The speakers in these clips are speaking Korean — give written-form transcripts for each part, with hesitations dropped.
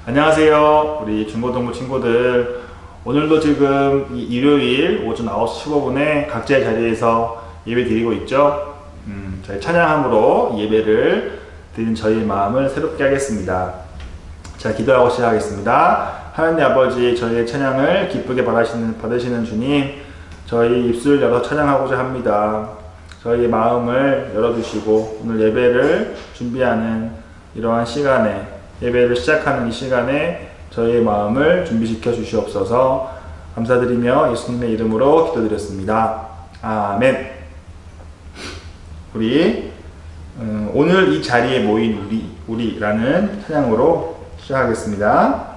안녕하세요. 우리 중고등부 친구들. 오늘도 지금 일요일 오전 9시 15분에 각자의 자리에서 예배 드리고 있죠. 저희 찬양함으로 예배를 드린 저희 마음을 새롭게 하겠습니다. 자, 기도하고 시작하겠습니다. 하나님 아버지, 저희의 찬양을 기쁘게 받으시는 주님, 저희 입술을 열어 찬양하고자 합니다. 저희의 마음을 열어주시고 오늘 예배를 준비하는 이러한 시간에, 예배를 시작하는 이 시간에 저희의 마음을 준비시켜 주시옵소서. 감사드리며 예수님의 이름으로 기도드렸습니다. 아멘. 우리 오늘 이 자리에 모인 우리라는 찬양으로 시작하겠습니다.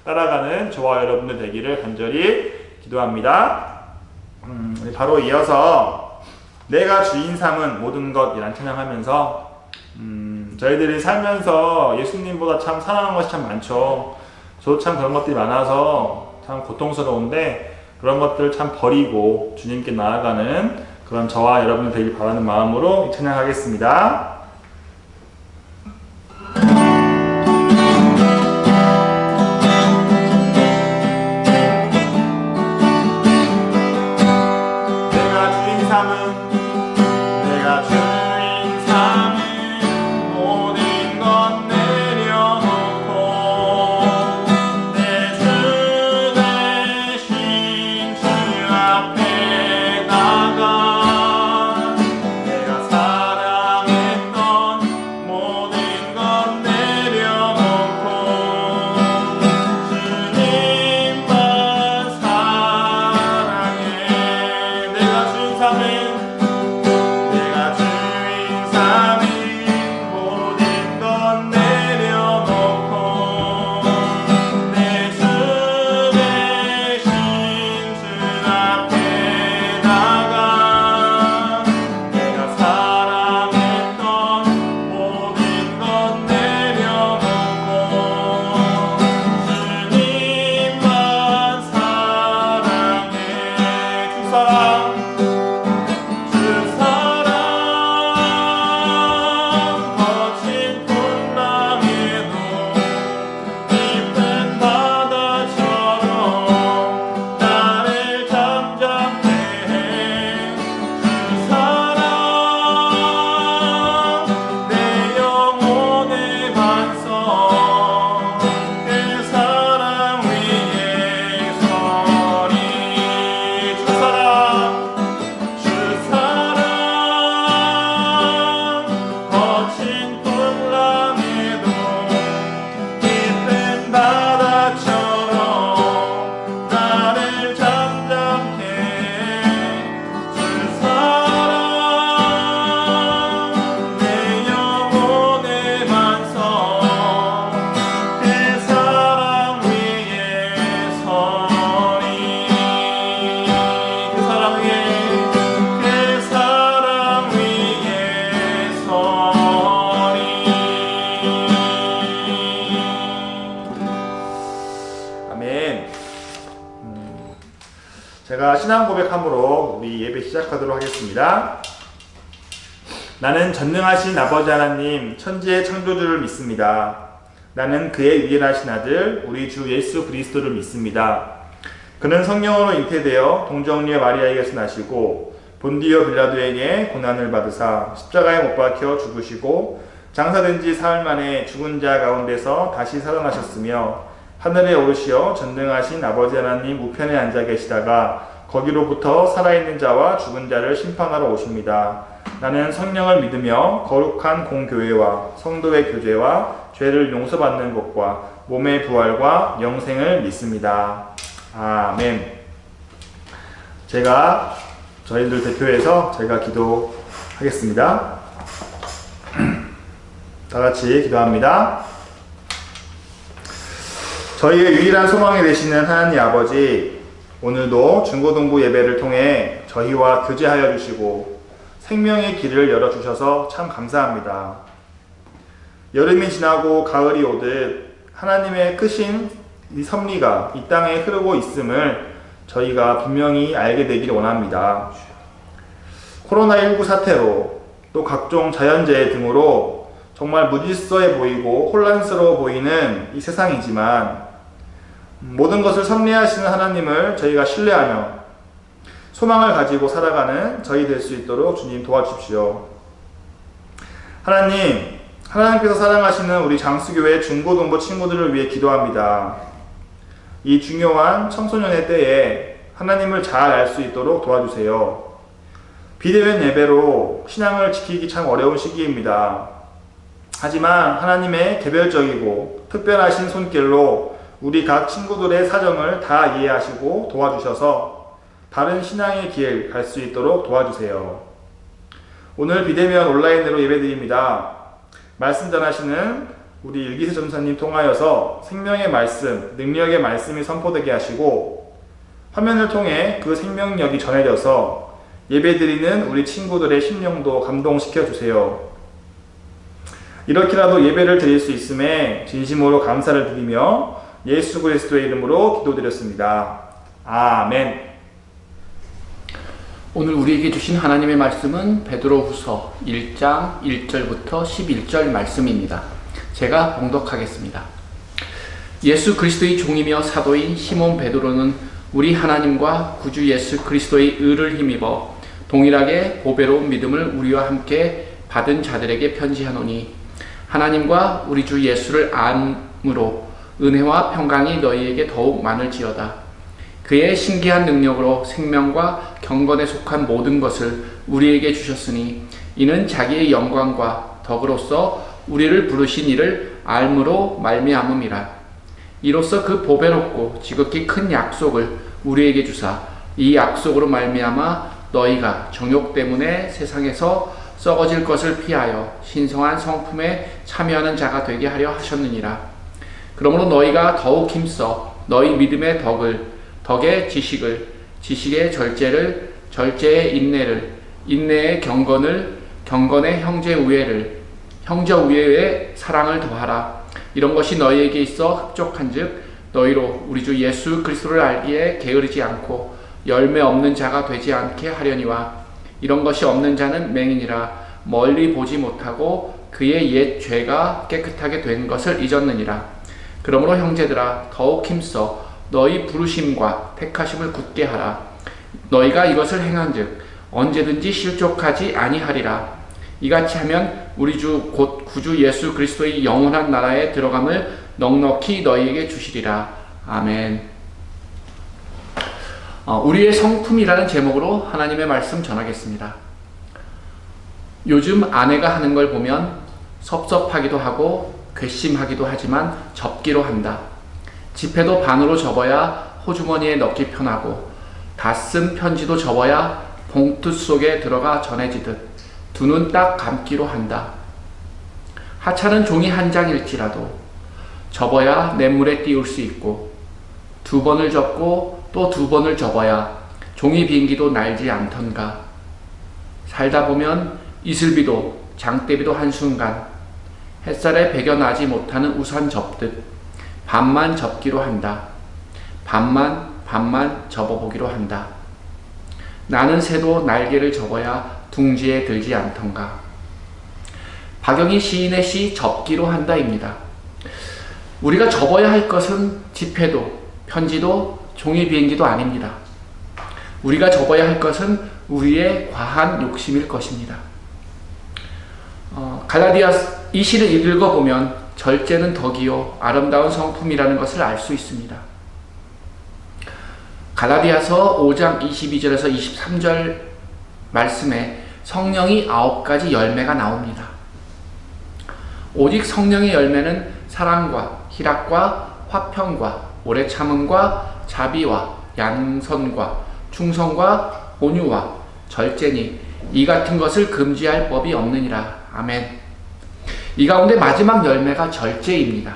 따라가는 저와 여러분들 되기를 간절히 기도합니다. 바로 이어서 내가 주인 삼은 모든 것이란 찬양하면서 저희들이 살면서 예수님보다 참 사랑하는 것이 참 많죠. 저도 참 그런 것들이 많아서 참 고통스러운데 그런 것들 참 버리고 주님께 나아가는 그런 저와 여러분들 되길 바라는 마음으로 찬양하겠습니다. 아멘. 제가 신앙 고백함으로 우리 예배 시작하도록 하겠습니다. 나는 전능하신 아버지 하나님 천지의 창조주를 믿습니다. 나는 그의 유일하신 아들 우리 주 예수 그리스도를 믿습니다. 그는 성령으로 잉태되어 동정녀 마리아에게서 나시고 본디오 빌라도에게 고난을 받으사 십자가에 못 박혀 죽으시고 장사된 지 사흘 만에 죽은 자 가운데서 다시 살아나셨으며 하늘에 오르시어 전능하신 아버지 하나님 우편에 앉아 계시다가 거기로부터 살아있는 자와 죽은 자를 심판하러 오십니다. 나는 성령을 믿으며 거룩한 공교회와 성도의 교제와 죄를 용서받는 것과 몸의 부활과 영생을 믿습니다. 아멘. 제가 저희들 대표해서 제가 기도하겠습니다. 다 같이 기도합니다. 저희의 유일한 소망이 되시는 하나님 아버지, 오늘도 중고등부 예배를 통해 저희와 교제하여 주시고 생명의 길을 열어주셔서 참 감사합니다. 여름이 지나고 가을이 오듯 하나님의 크신 이 섭리가 이 땅에 흐르고 있음을 저희가 분명히 알게 되기를 원합니다. 코로나19 사태로 또 각종 자연재해 등으로 정말 무질서해 보이고 혼란스러워 보이는 이 세상이지만 모든 것을 섭리하시는 하나님을 저희가 신뢰하며 소망을 가지고 살아가는 저희 될 수 있도록 주님 도와주십시오. 하나님께서 사랑하시는 우리 장수교회 중고등부 친구들을 위해 기도합니다. 이 중요한 청소년의 때에 하나님을 잘 알 수 있도록 도와주세요. 비대면 예배로 신앙을 지키기 참 어려운 시기입니다. 하지만 하나님의 개별적이고 특별하신 손길로 우리 각 친구들의 사정을 다 이해하시고 도와주셔서 바른 신앙의 길 갈 수 있도록 도와주세요. 오늘 비대면 온라인으로 예배드립니다. 말씀 전하시는 우리 일기세 전사님 통하여서 생명의 말씀, 능력의 말씀이 선포되게 하시고 화면을 통해 그 생명력이 전해져서 예배드리는 우리 친구들의 심령도 감동시켜 주세요. 이렇게라도 예배를 드릴 수 있음에 진심으로 감사를 드리며 예수 그리스도의 이름으로 기도드렸습니다. 아멘. 오늘 우리에게 주신 하나님의 말씀은 베드로후서 1장 1절부터 11절 말씀입니다. 제가 봉독하겠습니다. 예수 그리스도의 종이며 사도인 시몬 베드로는 우리 하나님과 구주 예수 그리스도의 의를 힘입어 동일하게 보배로운 믿음을 우리와 함께 받은 자들에게 편지하노니 하나님과 우리 주 예수를 암으로 은혜와 평강이 너희에게 더욱 많을지어다. 그의 신기한 능력으로 생명과 경건에 속한 모든 것을 우리에게 주셨으니 이는 자기의 영광과 덕으로서 우리를 부르신 이를 알므로 말미암음이라. 이로써 그 보배롭고 지극히 큰 약속을 우리에게 주사 이 약속으로 말미암아 너희가 정욕 때문에 세상에서 썩어질 것을 피하여 신성한 성품에 참여하는 자가 되게 하려 하셨느니라. 그러므로 너희가 더욱 힘써 너희 믿음의 덕의 지식을, 지식의 절제를, 절제의 인내를, 인내의 경건을, 경건의 형제 우애를, 형제 우애의 사랑을 더하라. 이런 것이 너희에게 있어 흡족한즉 너희로 우리 주 예수 그리스도를 알기에 게으르지 않고 열매 없는 자가 되지 않게 하려니와 이런 것이 없는 자는 맹인이라 멀리 보지 못하고 그의 옛 죄가 깨끗하게 된 것을 잊었느니라. 그러므로 형제들아 더욱 힘써 너희 부르심과 택하심을 굳게 하라. 너희가 이것을 행한즉 언제든지 실족하지 아니하리라. 이같이 하면 우리 주 곧 구주 예수 그리스도의 영원한 나라에 들어감을 넉넉히 너희에게 주시리라. 아멘. 우리의 성품이라는 제목으로 하나님의 말씀 전하겠습니다. 요즘 아내가 하는 걸 보면 섭섭하기도 하고 괘씸하기도 하지만 접기로 한다. 지폐도 반으로 접어야 호주머니에 넣기 편하고 다 쓴 편지도 접어야 봉투 속에 들어가 전해지듯 두 눈 딱 감기로 한다. 하찮은 종이 한 장일지라도 접어야 냇물에 띄울 수 있고 두 번을 접고 또 두 번을 접어야 종이 비행기도 날지 않던가. 살다 보면 이슬비도 장대비도 한순간 햇살에 배겨나지 못하는 우산 접듯 반만 접기로 한다. 반만 접어보기로 한다. 나는 새도 날개를 접어야 둥지에 들지 않던가. 박영희 시인의 시 접기로 한다입니다. 우리가 접어야 할 것은 지폐도 편지도 종이 비행기도 아닙니다. 우리가 접어야 할 것은 우리의 과한 욕심일 것입니다. 갈라디아 이 시를 읽어보면 절제는 덕이요 아름다운 성품이라는 것을 알 수 있습니다. 갈라디아서 5장 22절에서 23절 말씀에 성령이 9가지 열매가 나옵니다. 오직 성령의 열매는 사랑과 희락과 화평과 오래 참음과 자비와 양선과 충성과 온유와 절제니 이 같은 것을 금지할 법이 없느니라. 아멘. 이 가운데 마지막 열매가 절제입니다.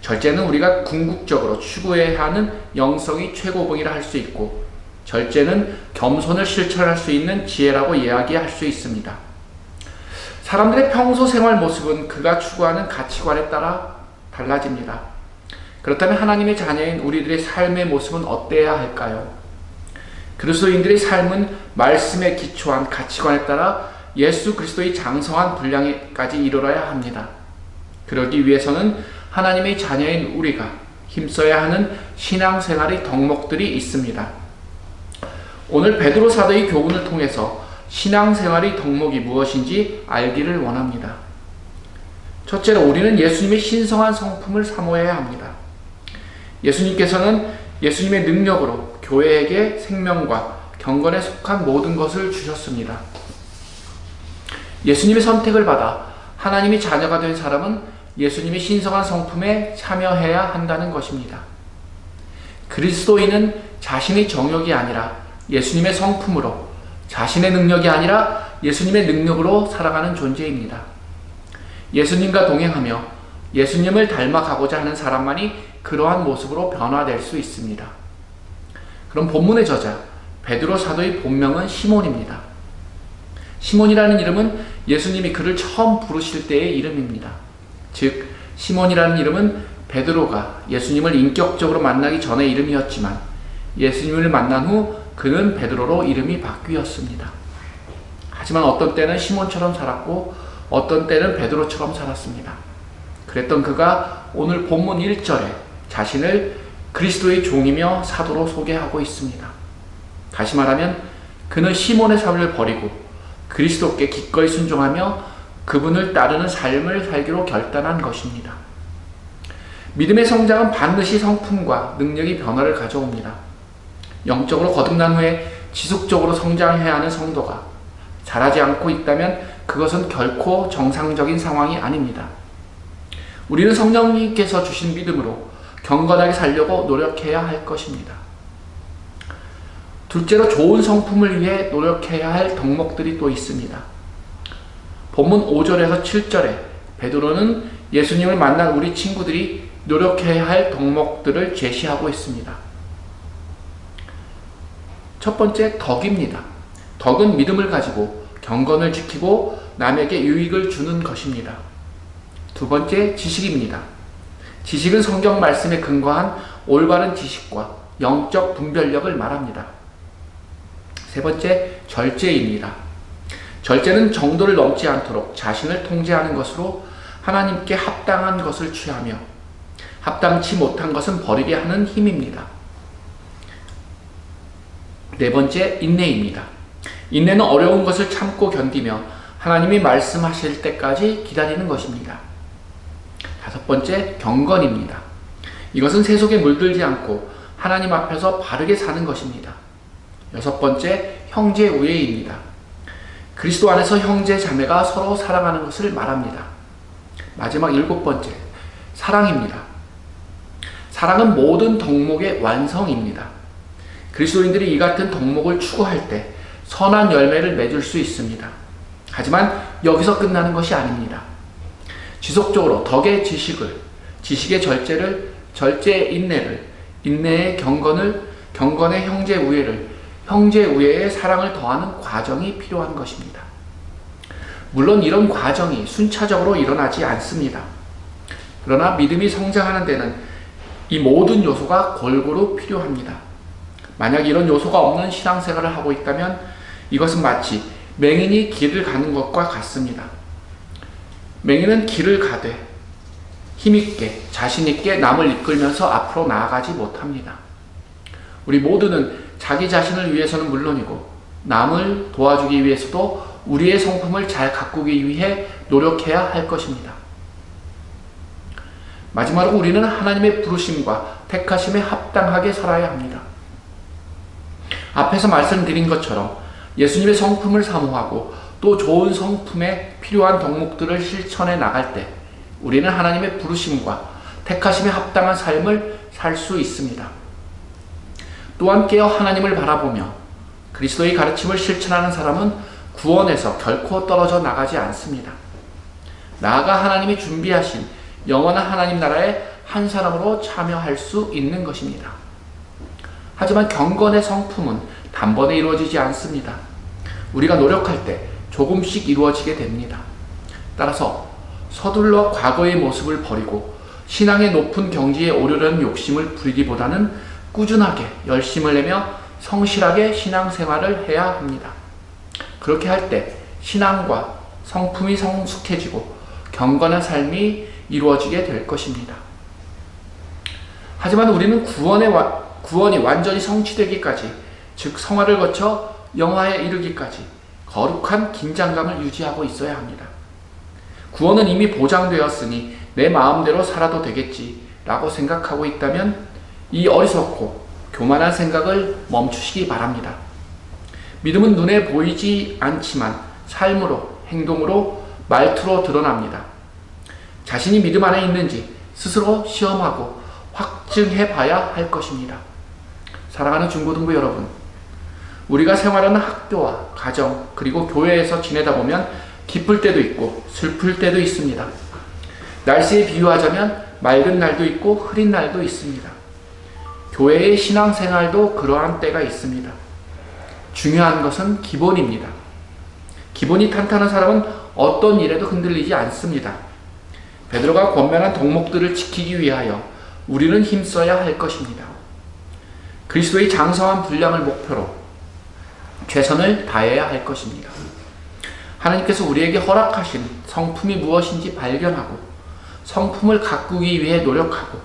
절제는 우리가 궁극적으로 추구해야 하는 영성이 최고봉이라 할 수 있고, 절제는 겸손을 실천할 수 있는 지혜라고 이야기할 수 있습니다. 사람들의 평소 생활 모습은 그가 추구하는 가치관에 따라 달라집니다. 그렇다면 하나님의 자녀인 우리들의 삶의 모습은 어때야 할까요? 그리스도인들의 삶은 말씀에 기초한 가치관에 따라 예수 그리스도의 장성한 분량까지 이르러야 합니다. 그러기 위해서는 하나님의 자녀인 우리가 힘써야 하는 신앙생활의 덕목들이 있습니다. 오늘 베드로 사도의 교훈을 통해서 신앙생활의 덕목이 무엇인지 알기를 원합니다. 첫째로 우리는 예수님의 신성한 성품을 사모해야 합니다. 예수님께서는 예수님의 능력으로 교회에게 생명과 경건에 속한 모든 것을 주셨습니다. 예수님의 선택을 받아 하나님의 자녀가 된 사람은 예수님의 신성한 성품에 참여해야 한다는 것입니다. 그리스도인은 자신의 정욕이 아니라 예수님의 성품으로, 자신의 능력이 아니라 예수님의 능력으로 살아가는 존재입니다. 예수님과 동행하며 예수님을 닮아가고자 하는 사람만이 그러한 모습으로 변화될 수 있습니다. 그럼 본문의 저자 베드로 사도의 본명은 시몬입니다. 시몬이라는 이름은 예수님이 그를 처음 부르실 때의 이름입니다. 즉 시몬이라는 이름은 베드로가 예수님을 인격적으로 만나기 전의 이름이었지만 예수님을 만난 후 그는 베드로로 이름이 바뀌었습니다. 하지만 어떤 때는 시몬처럼 살았고 어떤 때는 베드로처럼 살았습니다. 그랬던 그가 오늘 본문 1절에 자신을 그리스도의 종이며 사도로 소개하고 있습니다. 다시 말하면 그는 시몬의 삶을 버리고 그리스도께 기꺼이 순종하며 그분을 따르는 삶을 살기로 결단한 것입니다. 믿음의 성장은 반드시 성품과 능력이 변화를 가져옵니다. 영적으로 거듭난 후에 지속적으로 성장해야 하는 성도가 자라지 않고 있다면 그것은 결코 정상적인 상황이 아닙니다. 우리는 성령님께서 주신 믿음으로 경건하게 살려고 노력해야 할 것입니다. 둘째로 좋은 성품을 위해 노력해야 할 덕목들이 또 있습니다. 본문 5절에서 7절에 베드로는 예수님을 만난 우리 친구들이 노력해야 할 덕목들을 제시하고 있습니다. 첫 번째, 덕입니다. 덕은 믿음을 가지고 경건을 지키고 남에게 유익을 주는 것입니다. 두 번째, 지식입니다. 지식은 성경 말씀에 근거한 올바른 지식과 영적 분별력을 말합니다. 세 번째, 절제입니다. 절제는 정도를 넘지 않도록 자신을 통제하는 것으로 하나님께 합당한 것을 취하며 합당치 못한 것은 버리게 하는 힘입니다. 네 번째, 인내입니다. 인내는 어려운 것을 참고 견디며 하나님이 말씀하실 때까지 기다리는 것입니다. 다섯 번째, 경건입니다. 이것은 세속에 물들지 않고 하나님 앞에서 바르게 사는 것입니다. 여섯 번째, 형제 우애입니다. 그리스도 안에서 형제 자매가 서로 사랑하는 것을 말합니다. 마지막 일곱 번째, 사랑입니다. 사랑은 모든 덕목의 완성입니다. 그리스도인들이 이 같은 덕목을 추구할 때 선한 열매를 맺을 수 있습니다. 하지만 여기서 끝나는 것이 아닙니다. 지속적으로 덕의 지식을, 지식의 절제를, 절제의 인내를, 인내의 경건을, 경건의 형제 우애를, 형제 우애의 사랑을 더하는 과정이 필요한 것입니다. 물론 이런 과정이 순차적으로 일어나지 않습니다. 그러나 믿음이 성장하는 데는 이 모든 요소가 골고루 필요합니다. 만약 이런 요소가 없는 신앙생활을 하고 있다면 이것은 마치 맹인이 길을 가는 것과 같습니다. 맹인은 길을 가되 힘있게 자신있게 남을 이끌면서 앞으로 나아가지 못합니다. 우리 모두는 자기 자신을 위해서는 물론이고 남을 도와주기 위해서도 우리의 성품을 잘 가꾸기 위해 노력해야 할 것입니다. 마지막으로 우리는 하나님의 부르심과 택하심에 합당하게 살아야 합니다. 앞에서 말씀드린 것처럼 예수님의 성품을 사모하고 또 좋은 성품에 필요한 덕목들을 실천해 나갈 때 우리는 하나님의 부르심과 택하심에 합당한 삶을 살 수 있습니다. 또한 깨어 하나님을 바라보며 그리스도의 가르침을 실천하는 사람은 구원에서 결코 떨어져 나가지 않습니다. 나아가 하나님이 준비하신 영원한 하나님 나라의 한 사람으로 참여할 수 있는 것입니다. 하지만 경건의 성품은 단번에 이루어지지 않습니다. 우리가 노력할 때 조금씩 이루어지게 됩니다. 따라서 서둘러 과거의 모습을 버리고 신앙의 높은 경지에 오르려는 욕심을 부리기보다는 꾸준하게 열심을 내며 성실하게 신앙생활을 해야 합니다. 그렇게 할 때 신앙과 성품이 성숙해지고 경건한 삶이 이루어지게 될 것입니다. 하지만 우리는 구원이 완전히 성취되기까지, 즉 성화를 거쳐 영화에 이르기까지 거룩한 긴장감을 유지하고 있어야 합니다. 구원은 이미 보장되었으니 내 마음대로 살아도 되겠지 라고 생각하고 있다면 이 어리석고 교만한 생각을 멈추시기 바랍니다. 믿음은 눈에 보이지 않지만 삶으로, 행동으로, 말투로 드러납니다. 자신이 믿음 안에 있는지 스스로 시험하고 확증해 봐야 할 것입니다. 사랑하는 중고등부 여러분, 우리가 생활하는 학교와 가정 그리고 교회에서 지내다 보면 기쁠 때도 있고 슬플 때도 있습니다. 날씨에 비유하자면 맑은 날도 있고 흐린 날도 있습니다. 교회의 신앙생활도 그러한 때가 있습니다. 중요한 것은 기본입니다. 기본이 탄탄한 사람은 어떤 일에도 흔들리지 않습니다. 베드로가 권면한 덕목들을 지키기 위하여 우리는 힘써야 할 것입니다. 그리스도의 장성한 분량을 목표로 최선을 다해야 할 것입니다. 하나님께서 우리에게 허락하신 성품이 무엇인지 발견하고 성품을 가꾸기 위해 노력하고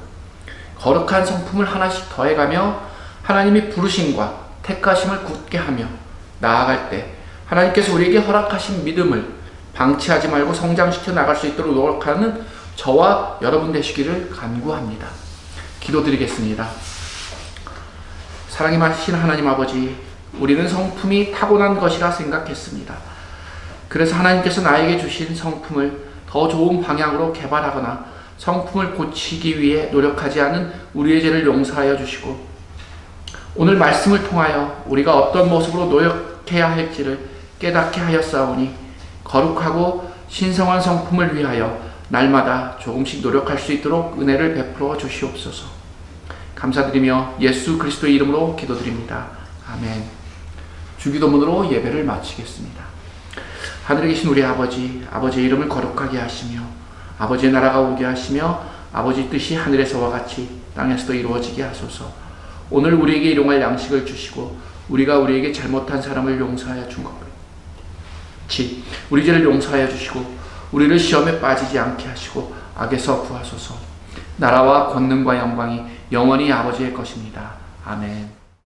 거룩한 성품을 하나씩 더해가며 하나님이 부르심과 택하심을 굳게 하며 나아갈 때 하나님께서 우리에게 허락하신 믿음을 방치하지 말고 성장시켜 나갈 수 있도록 노력하는 저와 여러분 되시기를 간구합니다. 기도드리겠습니다. 사랑이 많으신 하나님 아버지, 우리는 성품이 타고난 것이라 생각했습니다. 그래서 하나님께서 나에게 주신 성품을 더 좋은 방향으로 개발하거나 성품을 고치기 위해 노력하지 않은 우리의 죄를 용서하여 주시고, 오늘 말씀을 통하여 우리가 어떤 모습으로 노력해야 할지를 깨닫게 하였사오니 거룩하고 신성한 성품을 위하여 날마다 조금씩 노력할 수 있도록 은혜를 베풀어 주시옵소서. 감사드리며 예수 그리스도의 이름으로 기도드립니다. 아멘. 주기도문으로 예배를 마치겠습니다. 하늘에 계신 우리 아버지, 아버지의 이름을 거룩하게 하시며 아버지의 나라가 오게 하시며 아버지 뜻이 하늘에서와 같이 땅에서도 이루어지게 하소서. 오늘 우리에게 일용할 양식을 주시고 우리가 우리에게 잘못한 사람을 용서하여 준 것 같이 우리 죄를 용서하여 주시고 우리를 시험에 빠지지 않게 하시고 악에서 구하소서. 나라와 권능과 영광이 영원히 아버지의 것입니다. 아멘.